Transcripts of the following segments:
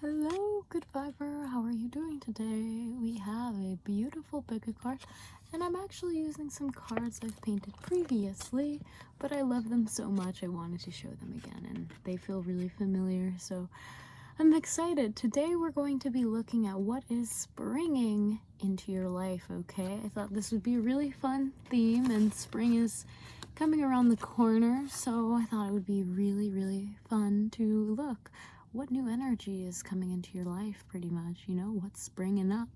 Hello, good viber. How are you doing today? We have a beautiful pick a card, and I'm actually using some cards I've painted previously, but I love them so much I wanted to show them again, and they feel really familiar, so I'm excited. Today we're going to be looking at what is springing into your life, okay? I thought this would be a really fun theme, and spring is coming around the corner, so I thought it would be really fun to look what new energy is coming into your life, pretty much, what's springing up.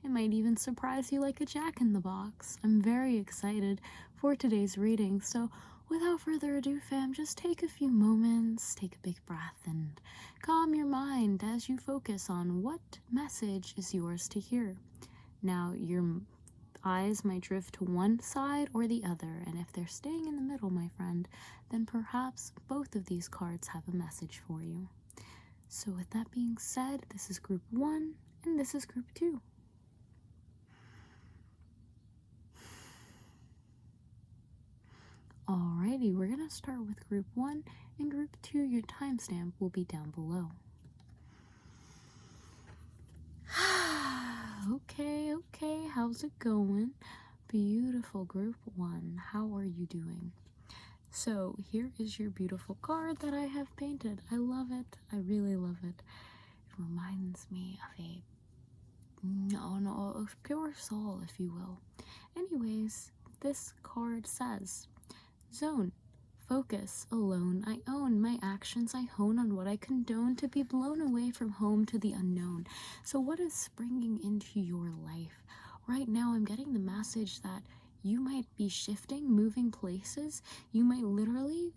It might even surprise you like a jack in the box. I'm very excited for today's reading, so without further ado, fam, just take a few moments, take a big breath, and calm your mind as you focus on what message is yours to hear. Now, your eyes might drift to one side or the other, and if they're staying in the middle, my friend, then perhaps both of these cards have a message for you. So with that being said, this is group 1 and this is group 2. Alrighty, we're going to start with group 1 and group 2. Your timestamp will be down below. Okay, how's it going? Beautiful group 1, how are you doing? So here is your beautiful card that I have painted. I love it. I really love it. It reminds me of a pure soul, if you will. Anyways, this card says, Zone, focus, alone, I own. My actions I hone on what I condone to be blown away from home to the unknown. So what is springing into your life? Right now, I'm getting the message that you might be shifting, moving places. You might literally,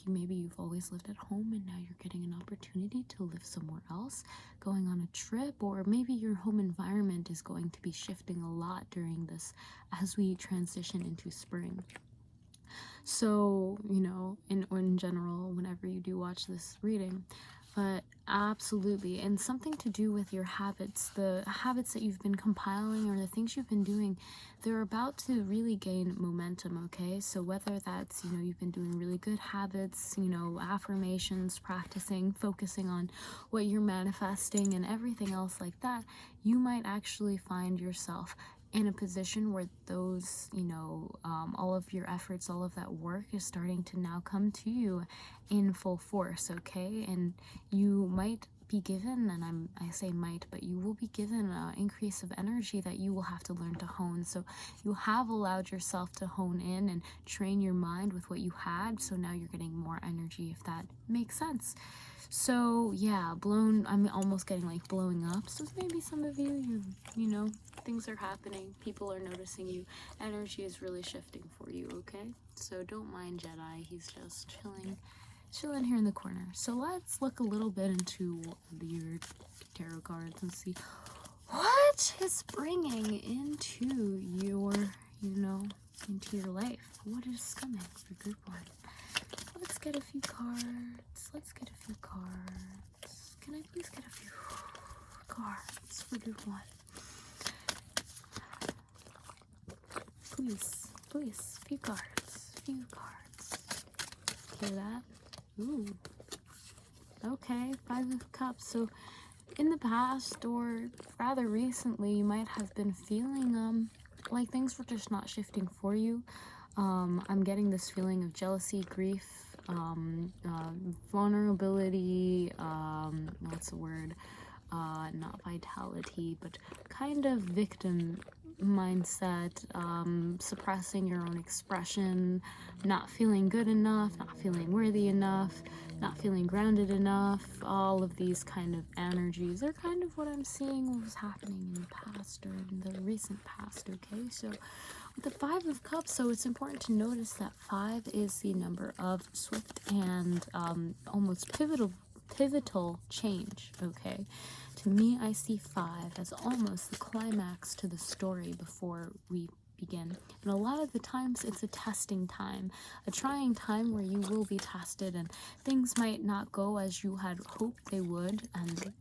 maybe you've always lived at home and now you're getting an opportunity to live somewhere else, going on a trip, or maybe your home environment is going to be shifting a lot during this as we transition into spring. So, in general, whenever you do watch this reading, but absolutely, and something to do with your habits, the habits that you've been compiling or the things you've been doing, they're about to really gain momentum, okay? So whether that's, you've been doing really good habits, affirmations, practicing, focusing on what you're manifesting and everything else like that, you might actually find yourself in a position where those, all of your efforts, all of that work is starting to now come to you in full force, okay? And you might be given, and I say might, but you will be given an increase of energy that you will have to learn to hone. So you have allowed yourself to hone in and train your mind with what you had, so now you're getting more energy, if that makes sense. So yeah, I'm almost getting like blowing up. So maybe some of you things are happening, people are noticing you, energy is really shifting for you, okay? So don't mind Jedi, he's just chilling here in the corner. So let's look a little bit into your tarot cards and see what is bringing into your, into your life. What is coming for group 1? Let's get a few cards. Can I please get a few cards for group 1? Please, few cards. Hear that? Ooh. Okay, 5 of Cups. So in the past, or rather recently, you might have been feeling like things were just not shifting for you. I'm getting this feeling of jealousy, grief, vulnerability, what's the word? Not vitality, but kind of victim mindset, suppressing your own expression, not feeling good enough, not feeling worthy enough, not feeling grounded enough. All of these kind of energies are kind of what I'm seeing was happening in the past, or in the recent past, okay? So with the 5 of Cups, so it's important to notice that 5 is the number of swift and almost pivotal change, okay? To me, I see 5 as almost the climax to the story before we begin. And a lot of the times it's a testing time, a trying time where you will be tested and things might not go as you had hoped they would. And,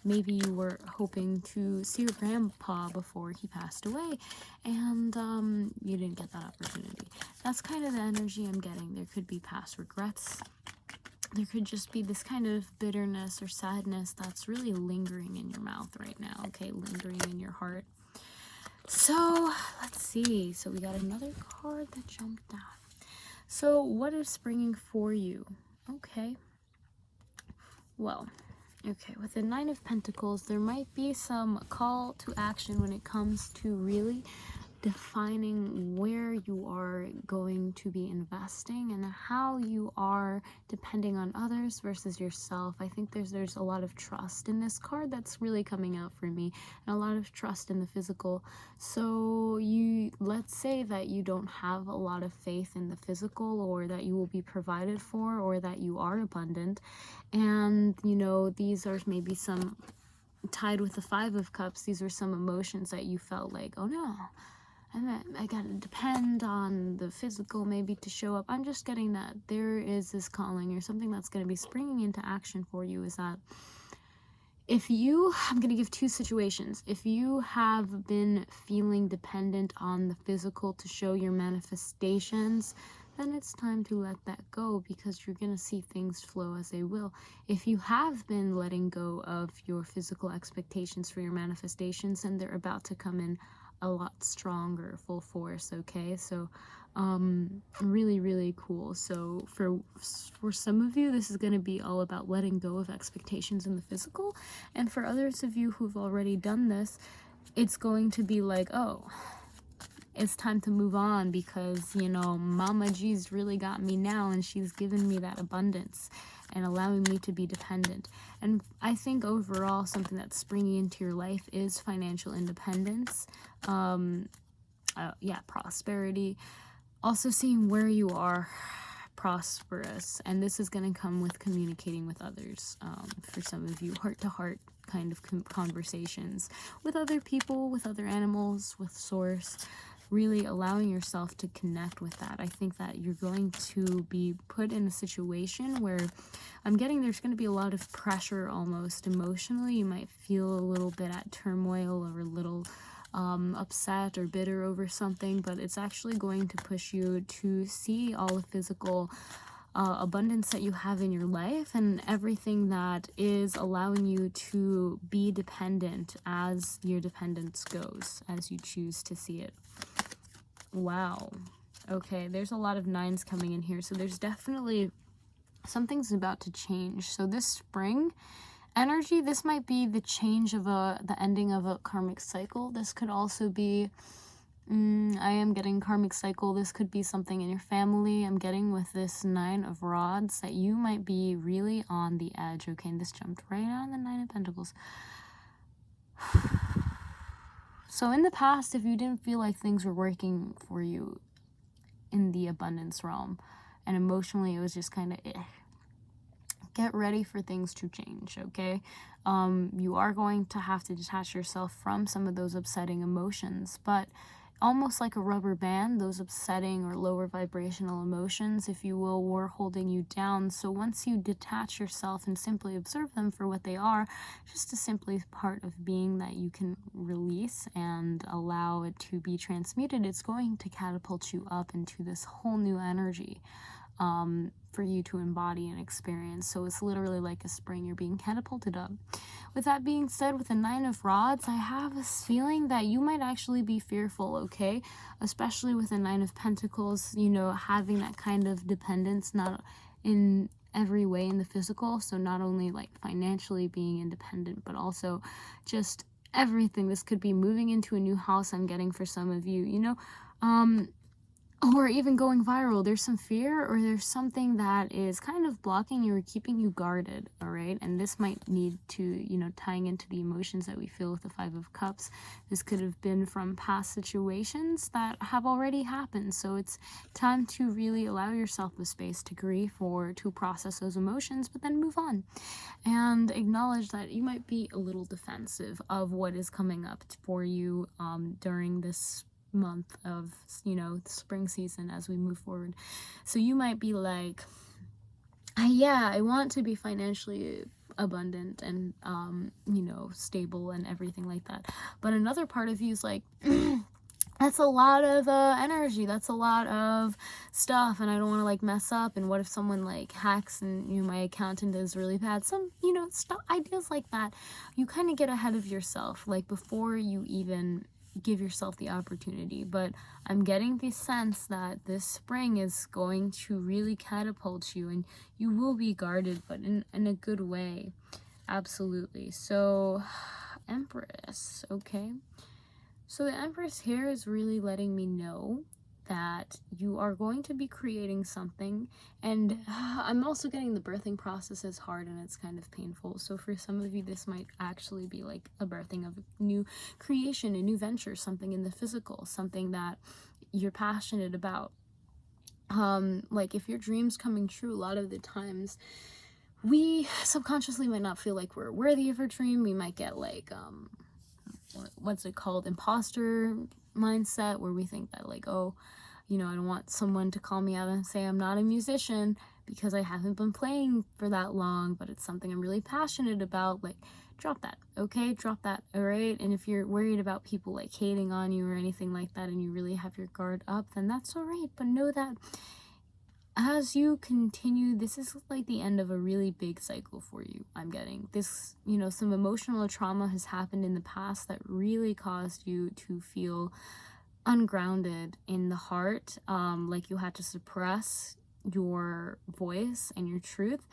maybe you were hoping to see your grandpa before he passed away and you didn't get that opportunity. That's kind of the energy I'm getting. There could be past regrets. there could just be this kind of bitterness or sadness that's really lingering in your mouth right now, okay? Lingering in your heart. So, let's see. So, we got another card that jumped out. So, what is springing for you? Okay. Well, okay, with the Nine of Pentacles, there might be some call to action when it comes to really defining where you are going to be investing and how you are depending on others versus yourself. I think there's a lot of trust in this card that's really coming out for me, and a lot of trust in the physical. So let's say that you don't have a lot of faith in the physical, or that you will be provided for, or that you are abundant, and these are maybe some tied with the Five of Cups. These are some emotions that you felt like, oh no, I gotta depend on the physical maybe to show up. I'm just getting that there is this calling or something that's going to be springing into action for you, is that I'm going to give two situations. If you have been feeling dependent on the physical to show your manifestations, then it's time to let that go, because you're going to see things flow as they will. If you have been letting go of your physical expectations for your manifestations, then they're about to come in a lot stronger, full force, okay? So really, really cool. So for some of you, this is going to be all about letting go of expectations in the physical, and for others of you who've already done this, it's going to be like, oh, it's time to move on, because Mama G's really got me now, and she's given me that abundance and allowing me to be dependent. And I think overall, something that's springing into your life is financial independence, prosperity, also seeing where you are prosperous, and this is going to come with communicating with others. For some of you, heart-to-heart kind of conversations with other people, with other animals, with source, really allowing yourself to connect with that. I think that you're going to be put in a situation where I'm getting there's going to be a lot of pressure, almost emotionally. You might feel a little bit at turmoil, or a little upset or bitter over something, but it's actually going to push you to see all the physical abundance that you have in your life, and everything that is allowing you to be dependent as your dependence goes, as you choose to see it. Wow. Okay, there's a lot of nines coming in here, so there's definitely something's about to change. So this spring energy, this might be the change of the ending of a karmic cycle. This could also be I am getting karmic cycle. This could be something in your family. I'm getting with this Nine of Rods that you might be really on the edge. Okay, and this jumped right on the Nine of Pentacles. So in the past, if you didn't feel like things were working for you in the abundance realm, and emotionally it was just kind of get ready for things to change, okay? You are going to have to detach yourself from some of those upsetting emotions, but almost like a rubber band, those upsetting or lower vibrational emotions, if you will, were holding you down. So once you detach yourself and simply observe them for what they are, just a simply part of being that you can release and allow it to be transmuted, it's going to catapult you up into this whole new energy for you to embody and experience. So it's literally like a spring, you're being catapulted up. With that being said, with the Nine of Rods, I have this feeling that you might actually be fearful, okay? Especially with the Nine of Pentacles, having that kind of dependence, not in every way in the physical, so not only like financially being independent, but also just everything. This could be moving into a new house, I'm getting for some of you, or even going viral. There's some fear, or there's something that is kind of blocking you or keeping you guarded, all right? And this might need to, tying into the emotions that we feel with the Five of Cups. This could have been from past situations that have already happened. So it's time to really allow yourself the space to grieve or to process those emotions, but then move on and acknowledge that you might be a little defensive of what is coming up for you during this month of the spring season as we move forward. So you might be like, I want to be financially abundant and stable and everything like that, but another part of you is like, that's a lot of energy, that's a lot of stuff, and I don't want to like mess up, and what if someone like hacks and my accountant is really bad, some stuff, ideas like that. You kind of get ahead of yourself like before you even give yourself the opportunity. But I'm getting the sense that this spring is going to really catapult you, and you will be guarded, but in a good way. Absolutely. So Empress, okay. So the Empress here is really letting me know that you are going to be creating something, and I'm also getting the birthing process is hard and it's kind of painful. So for some of you, this might actually be like a birthing of a new creation, a new venture, something in the physical, something that you're passionate about. Like if your dream's coming true, a lot of the times we subconsciously might not feel like we're worthy of our dream. We might get like what's it called, imposter mindset, where we think that like, oh, I don't want someone to call me out and say I'm not a musician because I haven't been playing for that long, but it's something I'm really passionate about. Like, drop that, okay? Drop that, all right? And if you're worried about people like hating on you or anything like that, and you really have your guard up, then that's all right. But know that as you continue, this is like the end of a really big cycle for you. I'm getting this, some emotional trauma has happened in the past that really caused you to feel ungrounded in the heart, like you had to suppress your voice and your truth,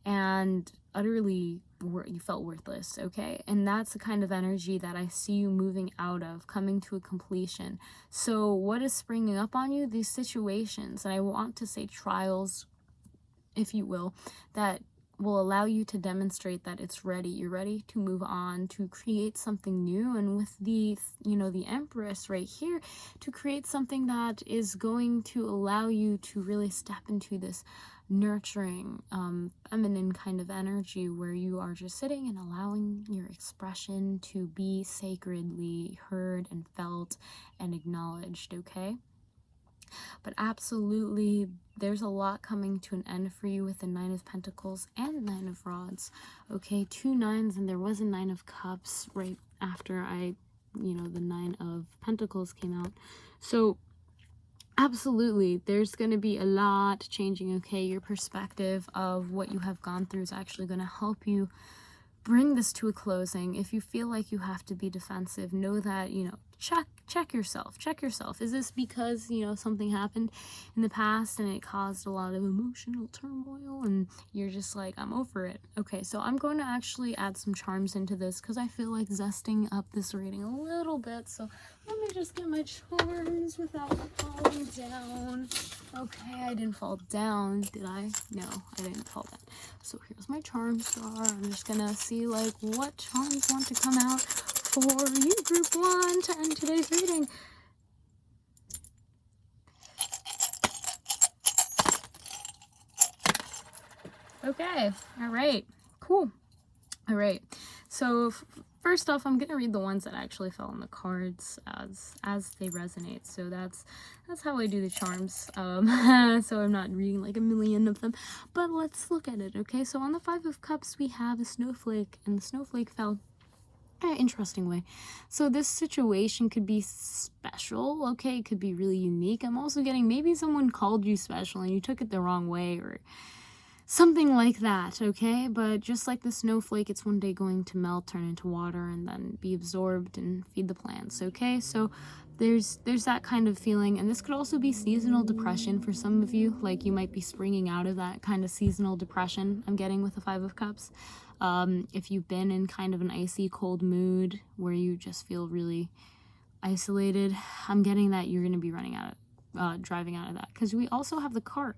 and utterly you felt worthless, okay? And that's the kind of energy that I see you moving out of, coming to a completion. So what is springing up on you? These situations, and I want to say trials, if you will, that will allow you to demonstrate that it's ready. You're ready to move on, to create something new. And with the, the Empress right here, to create something that is going to allow you to really step into this nurturing, feminine kind of energy, where you are just sitting and allowing your expression to be sacredly heard and felt and acknowledged, okay? But absolutely, there's a lot coming to an end for you with the Nine of Pentacles and Nine of Rods. Okay, 2 nines, and there was a Nine of Cups right after the Nine of Pentacles came out. So absolutely, there's going to be a lot changing, okay? Your perspective of what you have gone through is actually going to help you bring this to a closing. If you feel like you have to be defensive, know that, check yourself. Is this because, something happened in the past and it caused a lot of emotional turmoil and you're just like, I'm over it? Okay, so I'm going to actually add some charms into this because I feel like zesting up this reading a little bit. So let me just get my charms without falling down. Okay, I didn't fall down, did I? No, I didn't fall down. So here's my charm star. I'm just gonna see like what charms want to come out for you, group 1, to end today's reading. Okay, all right, cool. All right, so first off, I'm gonna read the ones that actually fell on the cards as they resonate. So that's how I do the charms. So I'm not reading like a million of them, but let's look at it. Okay, so on the 5 of Cups we have a snowflake, and the snowflake fell in an interesting way. So this situation could be special, okay? It could be really unique. I'm also getting maybe someone called you special and you took it the wrong way, or something like that, okay? But just like the snowflake, it's one day going to melt, turn into water, and then be absorbed and feed the plants, okay? So there's that kind of feeling. And this could also be seasonal depression for some of you. Like you might be springing out of that kind of seasonal depression I'm getting with the 5 of Cups. If you've been in kind of an icy cold mood where you just feel really isolated, I'm getting that you're going to be driving out of that, because we also have the cart.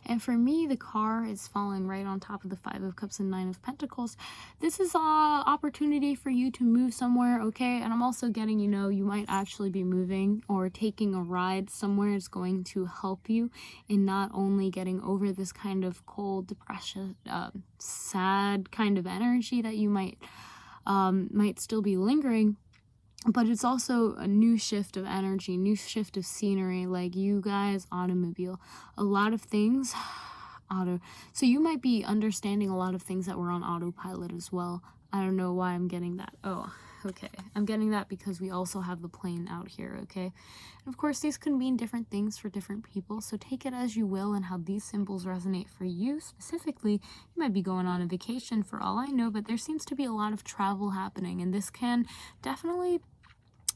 And for me, the car is falling right on top of the 5 of Cups and 9 of Pentacles. This is an opportunity for you to move somewhere, okay? And I'm also getting, you might actually be moving or taking a ride somewhere. It's going to help you in not only getting over this kind of cold, depression, sad kind of energy that you might still be lingering, but it's also a new shift of energy, new shift of scenery. Like you guys, automobile, a lot of things, so you might be understanding a lot of things that were on autopilot as well. I don't know why I'm getting that. Oh, Okay, I'm getting that because we also have the plane out here, okay? And of course, these can mean different things for different people, so take it as you will and how these symbols resonate for you specifically. You might be going on a vacation for all I know, but there seems to be a lot of travel happening, and this can definitely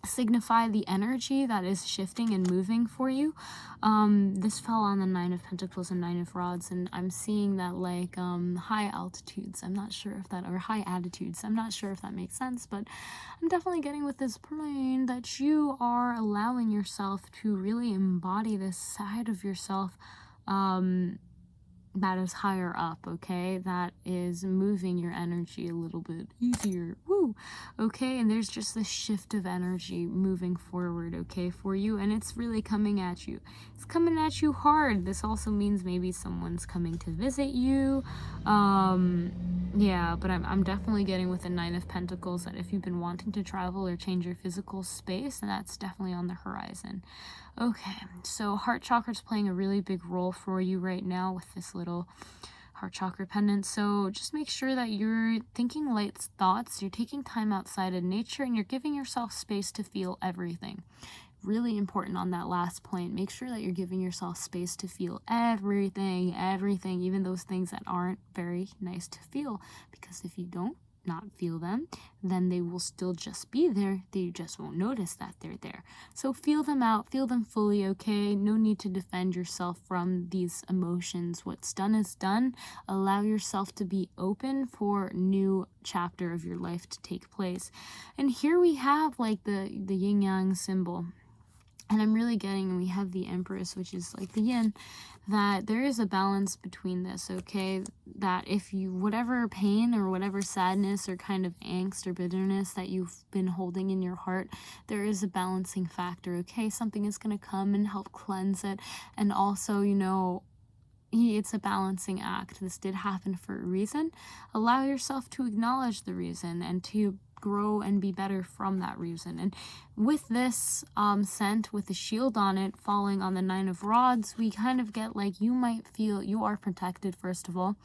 signify the energy that is shifting and moving for you. This fell on the 9 of Pentacles and 9 of Rods, and I'm seeing that like high altitudes. I'm not sure if that, or high attitudes. I'm not sure if that makes sense, but I'm definitely getting with this plane that you are allowing yourself to really embody this side of yourself that is higher up, okay? That is moving your energy a little bit easier. Woo! Okay, and there's just this shift of energy moving forward, okay, for you, and it's really coming at you. It's coming at you hard. This also means maybe someone's coming to visit you. Yeah, but I'm definitely getting with the 9 of Pentacles that if you've been wanting to travel or change your physical space, then that's definitely on the horizon. Okay, so heart chakra is playing a really big role for you right now with this little heart chakra pendant. So just make sure that you're thinking light thoughts, you're taking time outside of nature, and you're giving yourself space to feel everything. Really important on that last point. Make sure that you're giving yourself space to feel everything, even those things that aren't very nice to feel. Because if you don't not feel them, then they will still just be there. They just won't notice that they're there. So feel them out, feel them fully, okay? No need to defend yourself from these emotions. What's done is done. Allow yourself to be open for a new chapter of your life to take place. And here we have like the yin yang symbol. And I'm really getting, we have the Empress, which is like the yin, that there is a balance between this, okay? That if you, whatever pain or whatever sadness or kind of angst or bitterness that you've been holding in your heart, there is a balancing factor, okay? Something is going to come and help cleanse it. And also, you know, it's a balancing act. This did happen for a reason. Allow yourself to acknowledge the reason and to grow and be better from that reason. And with this scent with the shield on it falling on the 9 of Rods, we kind of get like you might feel you are protected. First of all,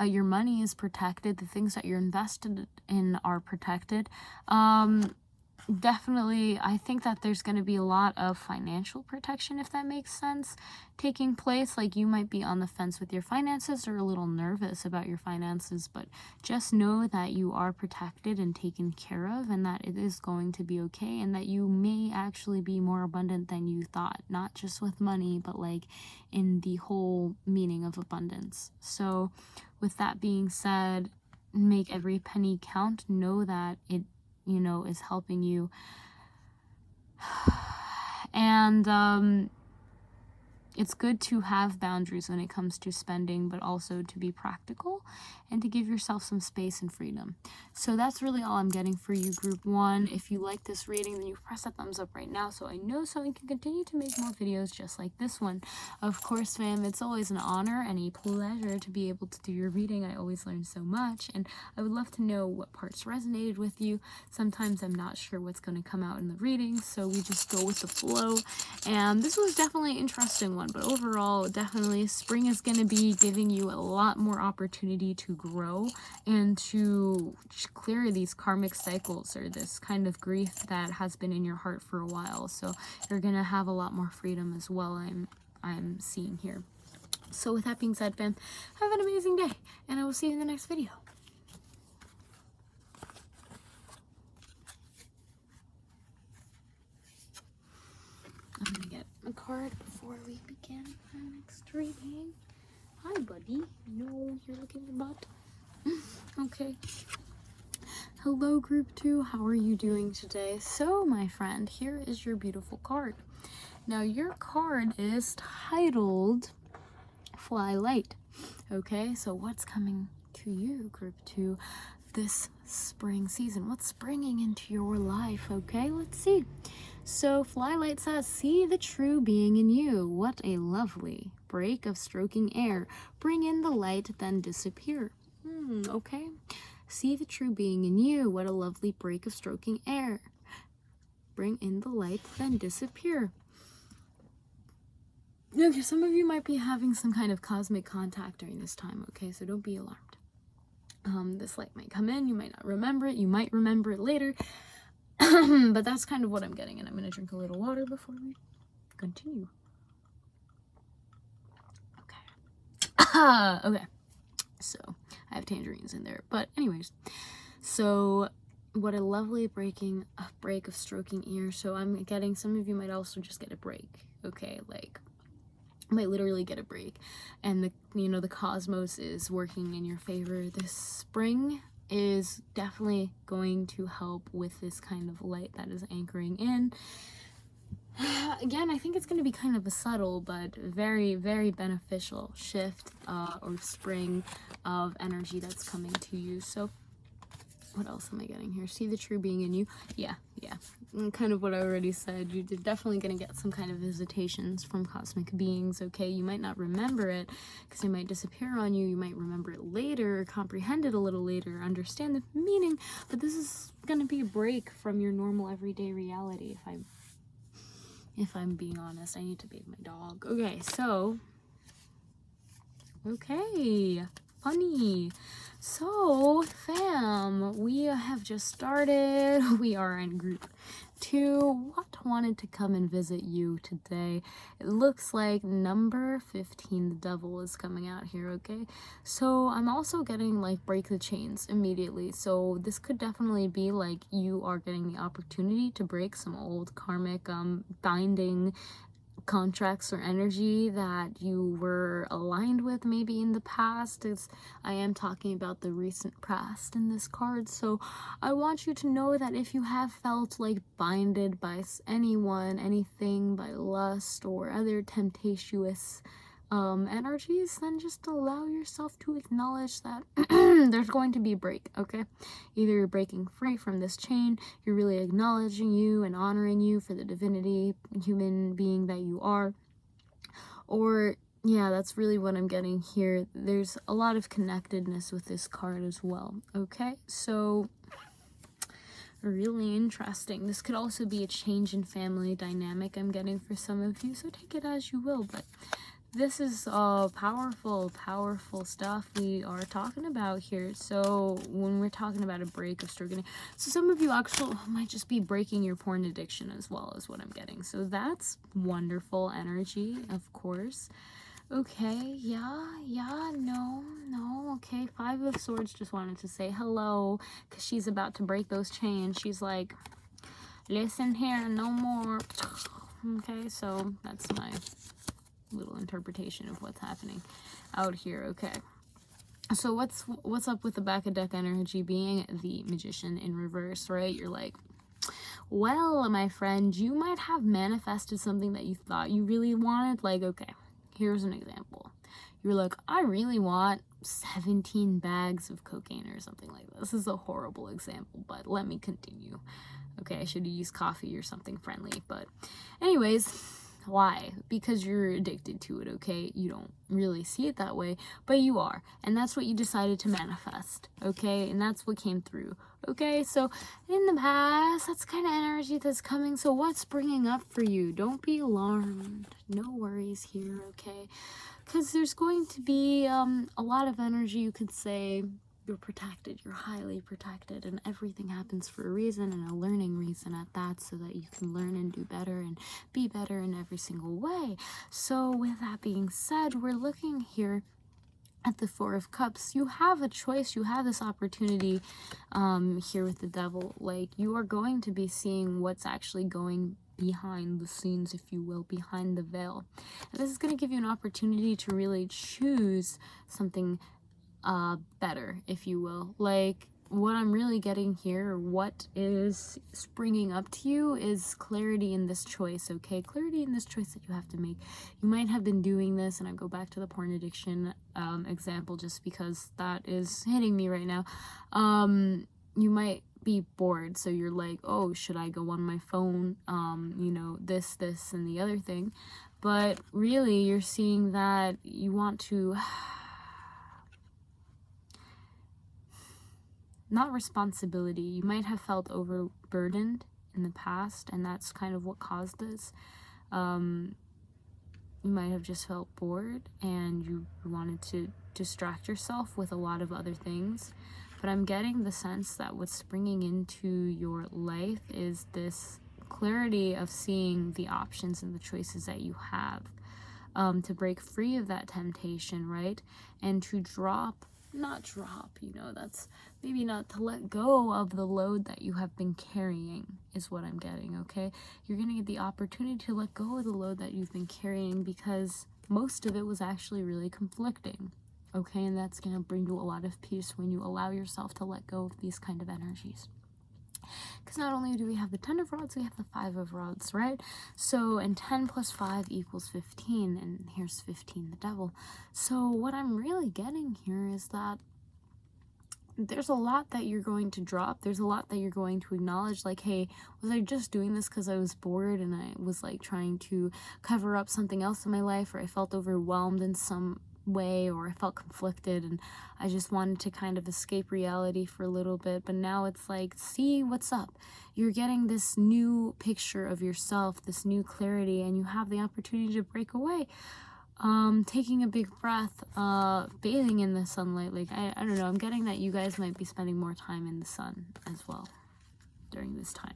your money is protected, the things that you're invested in are protected. Definitely, I think that there's going to be a lot of financial protection, if that makes sense, taking place. Like you might be on the fence with your finances or a little nervous about your finances, but just know that you are protected and taken care of, and that it is going to be okay, and that you may actually be more abundant than you thought, not just with money, but like in the whole meaning of abundance. So with that being said, make every penny count. Know that it, you know, is helping you. And it's good to have boundaries when it comes to spending, but also to be practical and to give yourself some space and freedom. So that's really all I'm getting for you, Group 1. If you like this reading, then you press that thumbs up right now so I know, so I can continue to make more videos just like this one. Of course, fam, it's always an honor and a pleasure to be able to do your reading. I always learn so much, and I would love to know what parts resonated with you. Sometimes I'm not sure what's going to come out in the readings, so we just go with the flow. And this was definitely an interesting one, but overall, definitely spring is going to be giving you a lot more opportunity to grow and to clear these karmic cycles or this kind of grief that has been in your heart for a while. So you're going to have a lot more freedom as well, I'm seeing here. So with that being said, fam, have an amazing day, and I will see you in the next video. I'm going to get a card before we begin our next reading. Hi, buddy. No, you're looking at your butt. Okay. Hello, Group 2. How are you doing today? So, my friend, here is your beautiful card. Now, your card is titled Fly Light. Okay, so what's coming to you, Group 2, this spring season? What's springing into your life? Okay, let's see. So Fly Light says, see the true being in you. What a lovely break of stroking air. Bring in the light, then disappear. Okay. See the true being in you. What a lovely break of stroking air. Bring in the light, then disappear. Okay, some of you might be having some kind of cosmic contact during this time, okay? So don't be alarmed. This light might come in, you might not remember it, you might remember it later. But that's kind of what I'm getting, and I'm gonna drink a little water before we continue. Okay. Okay. So I have tangerines in there, but anyways, so what a lovely break of stroking ear. So I'm getting, some of you might also just get a break, okay, like might literally get a break, and the cosmos is working in your favor. This spring is definitely going to help with this kind of light that is anchoring in. Again, I think it's going to be kind of a subtle but very, very beneficial shift or spring of energy that's coming to you. So what else am I getting here? See the true being in you. Yeah. Kind of what I already said. You're definitely going to get some kind of visitations from cosmic beings, okay? You might not remember it because it might disappear on you. You might remember it later, comprehend it a little later, understand the meaning, but this is going to be a break from your normal everyday reality. If I'm being honest, I need to bathe my dog. Okay, so, okay, funny. So, fam, we have just started. We are in group 2. What wanted to come and visit you today? It looks like number 15, the devil, is coming out here, okay? So, I'm also getting, like, break the chains immediately. So, this could definitely be, like, you are getting the opportunity to break some old karmic, binding contracts or energy that you were aligned with maybe in the past. I am talking about the recent past in this card, so I want you to know that if you have felt like binded by anyone, anything, by lust or other tempestuous energies, then just allow yourself to acknowledge that there's going to be a break, okay? Either you're breaking free from this chain, you're really acknowledging you and honoring you for the divinity, human being that you are, or yeah, that's really what I'm getting here. There's a lot of connectedness with this card as well, okay? So really interesting. This could also be a change in family dynamic I'm getting for some of you, so take it as you will, but this is powerful stuff we are talking about here. So when we're talking about a break of stroking, so some of you actually might just be breaking your porn addiction as well, is what I'm getting. So that's wonderful energy, of course. Okay, no, okay. 5 of Swords just wanted to say hello because she's about to break those chains. She's like, listen here, no more. Okay, so that's my little interpretation of what's happening out here. Okay, so what's up with the back of deck energy being the Magician in reverse, right? You're like, well, my friend, you might have manifested something that you thought you really wanted. Like, okay, here's an example. You're like, I really want 17 bags of cocaine or something like that. This is a horrible example, but let me continue. Okay, I should use coffee or something friendly, but anyways, why? Because you're addicted to it, okay? You don't really see it that way, but you are, and that's what you decided to manifest, okay? And that's what came through, okay? So in the past, that's kind of energy that's coming. So what's bringing up for you? Don't be alarmed. No worries here, okay? Because there's going to be a lot of energy. You could say you're protected, you're highly protected, and everything happens for a reason, and a learning reason at that, so that you can learn and do better and be better in every single way. So with that being said, we're looking here at the 4 of Cups. You have a choice. You have this opportunity here with the devil. Like, you are going to be seeing what's actually going behind the scenes, if you will, behind the veil. And this is going to give you an opportunity to really choose something better, if you will. Like, what I'm really getting here, what is springing up to you, is clarity in this choice, okay? Clarity in this choice that you have to make. You might have been doing this, and I go back to the porn addiction example just because that is hitting me right now. You might be bored, so you're like, oh, should I go on my phone, you know, this and the other thing. But really, you're seeing that you want to not responsibility. You might have felt overburdened in the past, and that's kind of what caused this. You might have just felt bored, and you wanted to distract yourself with a lot of other things. but I'm getting the sense that what's springing into your life is this clarity of seeing the options and the choices that you have, to break free of that temptation, right? And to not drop, that's maybe not to let go of the load that you have been carrying, is what I'm getting, okay? You're going to get the opportunity to let go of the load that you've been carrying, because most of it was actually really conflicting, okay? And that's going to bring you a lot of peace when you allow yourself to let go of these kind of energies. Because not only do we have the 10 of rods, we have the 5 of rods, right? So, and 10 plus 5 equals 15, and here's 15, the devil. So what I'm really getting here is that there's a lot that you're going to drop. There's a lot that you're going to acknowledge, like, hey, was I just doing this because I was bored and I was like trying to cover up something else in my life, or I felt overwhelmed in some way, or I felt conflicted and I just wanted to kind of escape reality for a little bit. But now it's like, see what's up. You're getting this new picture of yourself, this new clarity, and you have the opportunity to break away. Taking a big breath, bathing in the sunlight. Like, I don't know, I'm getting that you guys might be spending more time in the sun as well during this time.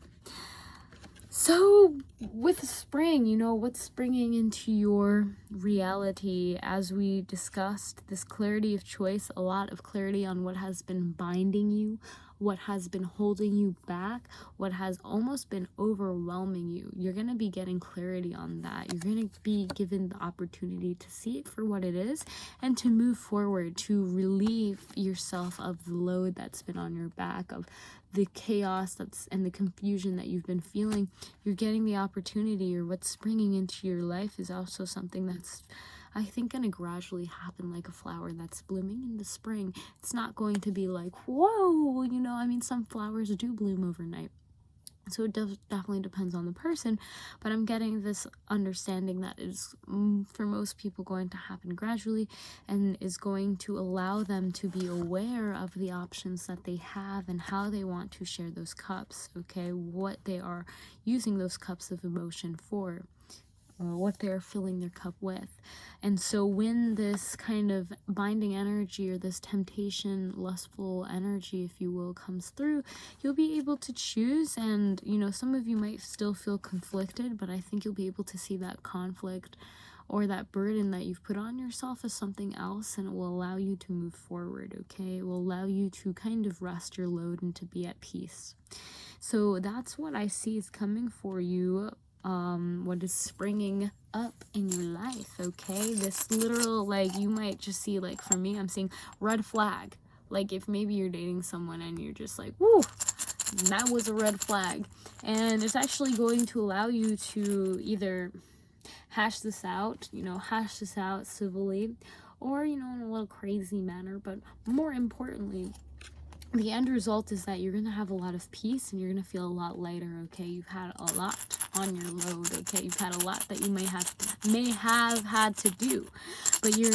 So with spring, what's springing into your reality, as we discussed, this clarity of choice, a lot of clarity on what has been binding you, what has been holding you back, what has almost been overwhelming you. You're going to be getting clarity on that. You're going to be given the opportunity to see it for what it is and to move forward, to relieve yourself of the load that's been on your back, of the chaos and the confusion that you've been feeling. You're getting the opportunity, or what's springing into your life is also something that's, I think, going to gradually happen, like a flower that's blooming in the spring. It's not going to be like, whoa, some flowers do bloom overnight. So it definitely depends on the person, but I'm getting this understanding that is, for most people, going to happen gradually, and is going to allow them to be aware of the options that they have and how they want to share those cups, okay? What they are using those cups of emotion for, or what they're filling their cup with. And so when this kind of binding energy, or this temptation, lustful energy, if you will, comes through, you'll be able to choose. And some of you might still feel conflicted, but I think you'll be able to see that conflict or that burden that you've put on yourself as something else, and it will allow you to move forward, okay? It will allow you to kind of rest your load and to be at peace. So that's what I see is coming for you, what is springing up in your life, okay? This literal, like, you might just see, like, for me, I'm seeing red flag. Like, if maybe you're dating someone and you're just like, woo, that was a red flag. And it's actually going to allow you to either hash this out civilly, or, in a little crazy manner. But more importantly, the end result is that you're going to have a lot of peace and you're going to feel a lot lighter, okay? You've had a lot on your load, okay? You've had a lot that you may have had to do, but you're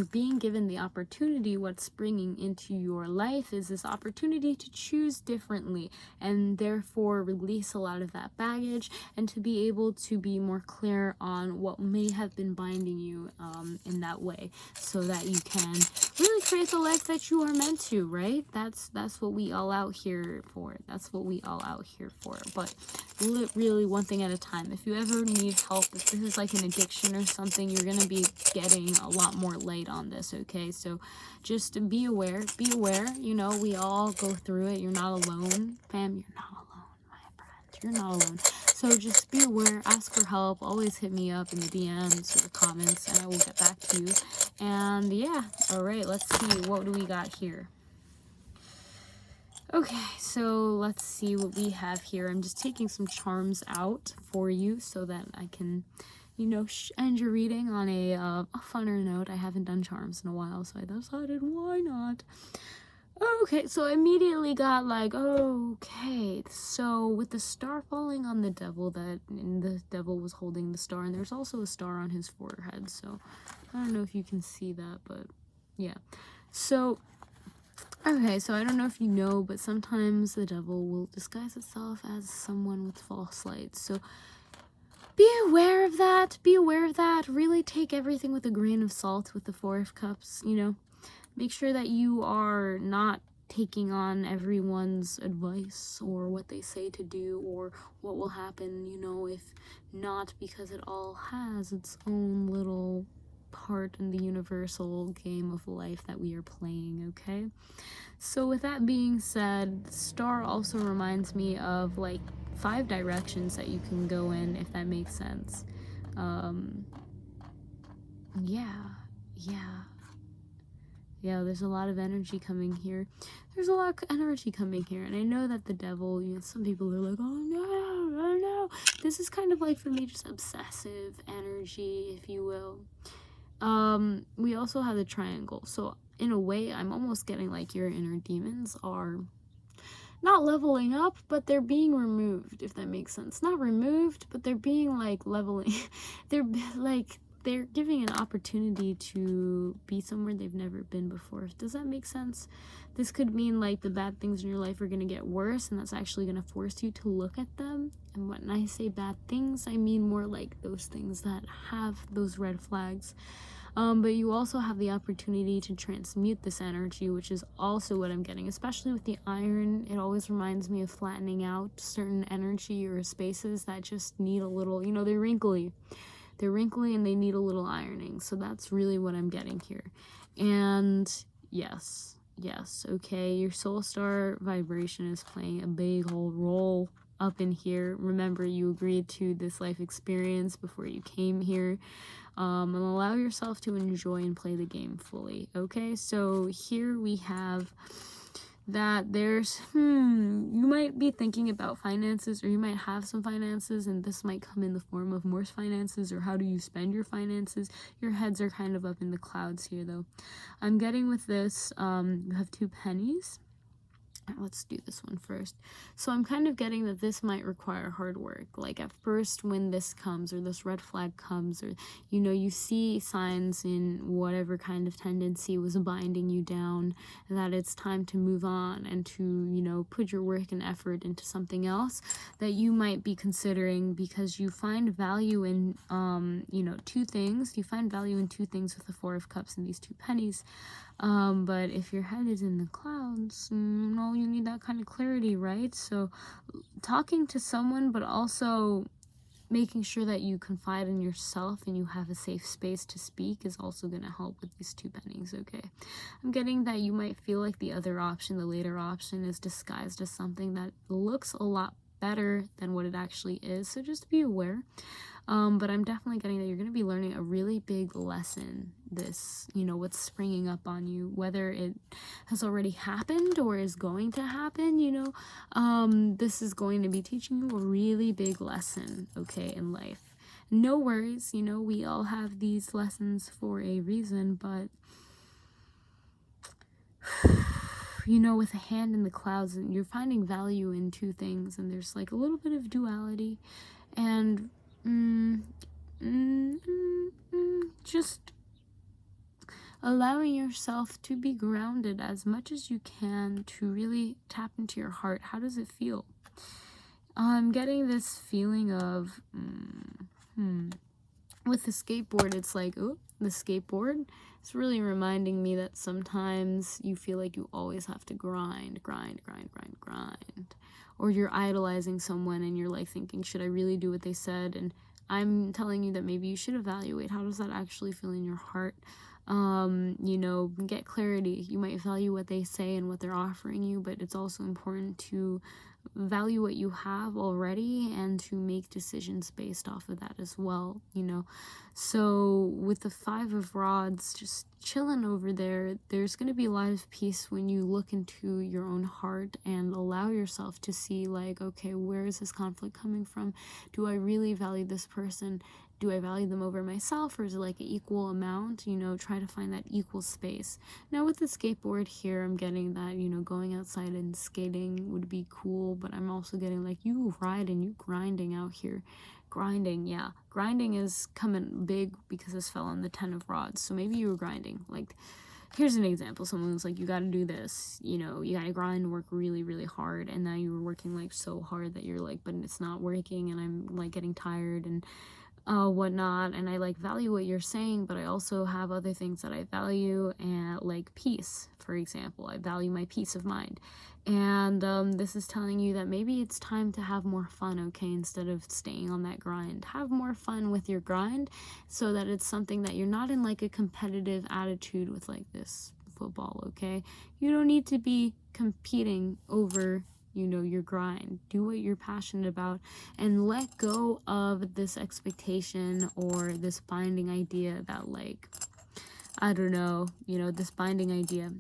being given the opportunity. What's bringing into your life is this opportunity to choose differently, and therefore release a lot of that baggage, and to be able to be more clear on what may have been binding you in that way, so that you can really create the life that you are meant to, right? That's what we all out here for. But really, one thing at a time. If you ever need help, if this is like an addiction or something, you're going to be getting a lot more light on this, okay? So just be aware. We all go through it. You're not alone, fam. You're not alone, my friend. You're not alone. So just be aware, ask for help, always hit me up in the DMs or comments, and I will get back to you. And yeah, alright, let's see, what do we got here? Okay, so let's see what we have here. I'm just taking some charms out for you so that I can, end your reading on a funner note. I haven't done charms in a while, so I decided, why not? Okay, so I immediately got like, okay, so with the star falling on the devil, the devil was holding the star, and there's also a star on his forehead, so I don't know if you can see that, but yeah. So, okay, so I don't know if you know, but sometimes the devil will disguise itself as someone with false lights, so be aware of that, really take everything with a grain of salt with the Four of Cups, Make sure that you are not taking on everyone's advice or what they say to do or what will happen, you know, if not, because it all has its own little part in the universal game of life that we are playing, okay? So with that being said, star also reminds me of like 5 directions that you can go in, if that makes sense. Yeah, there's a lot of energy coming here. And I know that the devil, you know, some people are like, oh no. This is kind of like, for me, just obsessive energy, if you will. We also have the triangle. So in a way, I'm almost getting like your inner demons are not leveling up, but they're being removed, if that makes sense. Not removed, but they're being like leveling. They're giving an opportunity to be somewhere they've never been before. Does that make sense? This could mean like the bad things in your life are going to get worse, and that's actually going to force you to look at them. And when I say bad things, I mean more like those things that have those red flags. But you also have the opportunity to transmute this energy, which is also what I'm getting, especially with the iron. It always reminds me of flattening out certain energy or spaces that just need a little, you know, they're wrinkly and they need a little ironing. So that's really what I'm getting here. And yes, okay, your soul star vibration is playing a big old role up in here. Remember, you agreed to this life experience before you came here. And allow yourself to enjoy and play the game fully. Okay, so here we have that there's you might be thinking about finances, or you might have some finances, and this might come in the form of more finances, or how do you spend your finances. Your heads are kind of up in the clouds here, though. I'm getting with this, you have 2 pennies. Let's do this one first. So I'm kind of getting that this might require hard work. Like at first, when this comes, or this red flag comes, or, you know, you see signs in whatever kind of tendency was binding you down, that it's time to move on and to, you know, put your work and effort into something else that you might be considering, because you find value in, you know, 2 things. You find value in 2 things with the 4 of Cups and these 2 pennies. But if your head is in the clouds, you need that kind of clarity, right? So talking to someone, but also making sure that you confide in yourself and you have a safe space to speak is also going to help with these 2 pennies, okay? I'm getting that you might feel like the other option, the later option, is disguised as something that looks a lot better than what it actually is, so just be aware. But I'm definitely getting that you're going to be learning a really big lesson, this, you know, what's springing up on you, whether it has already happened or is going to happen, you know, this is going to be teaching you a really big lesson, okay, in life. No worries, you know, we all have these lessons for a reason, but you know, with a hand in the clouds, and you're finding value in 2 things, and there's like a little bit of duality, and just allowing yourself to be grounded as much as you can, to really tap into your heart. How does it feel? I'm getting this feeling of with the skateboard, it's like, oh, the skateboard, it's really reminding me that sometimes you feel like you always have to grind, or you're idolizing someone and you're like thinking, should I really do what they said? And I'm telling you that maybe you should evaluate, how does that actually feel in your heart? You know, get clarity. You might value what they say and what they're offering you, but it's also important to value what you have already and to make decisions based off of that as well, you know. So with the 5 of Rods just chilling over there, there's going to be a lot of peace when you look into your own heart and allow yourself to see, like, okay, where is this conflict coming from? Do I really value this person? Do I value them over myself, or is it like an equal amount? You know, try to find that equal space. Now with the skateboard here, I'm getting that, you know, going outside and skating would be cool, but I'm also getting like you riding, you grinding out here. Grinding, yeah. Grinding is coming big because this fell on the 10 of Rods. So maybe you were grinding. Like, here's an example. Someone was like, you got to do this, you know, you got to grind, work really, really hard. And now you were working like so hard that you're like, but it's not working, and I'm like getting tired, and whatnot, and I like value what you're saying, but I also have other things that I value, and like peace, for example. I value my peace of mind. And this is telling you that maybe it's time to have more fun, okay, instead of staying on that grind. Have more fun with your grind so that it's something that you're not in like a competitive attitude with like this football, okay? You don't need to be competing over, you know, your grind. Do what you're passionate about and let go of this expectation or this binding idea that, like, I don't know, you know, this binding idea.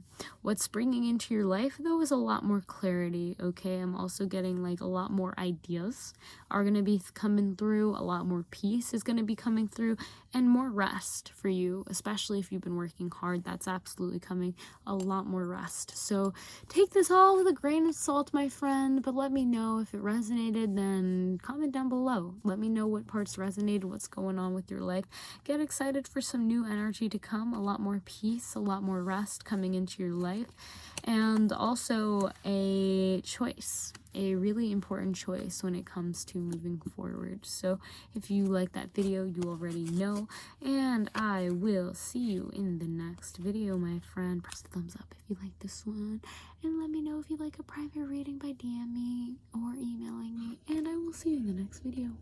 What's bringing into your life, though, is a lot more clarity, okay? I'm also getting, like, a lot more ideas are going to be coming through, a lot more peace is going to be coming through, and more rest for you, especially if you've been working hard. That's absolutely coming, a lot more rest. So take this all with a grain of salt, my friend, but let me know if it resonated. Then comment down below. Let me know what parts resonated, what's going on with your life. Get excited for some new energy to come, a lot more peace, a lot more rest coming into your life, and also a choice, a really important choice when it comes to moving forward. So if you like that video, you already know, and I will see you in the next video, my friend. Press the thumbs up if you like this one, and let me know if you like a private reading by DM me or emailing me, and I will see you in the next video.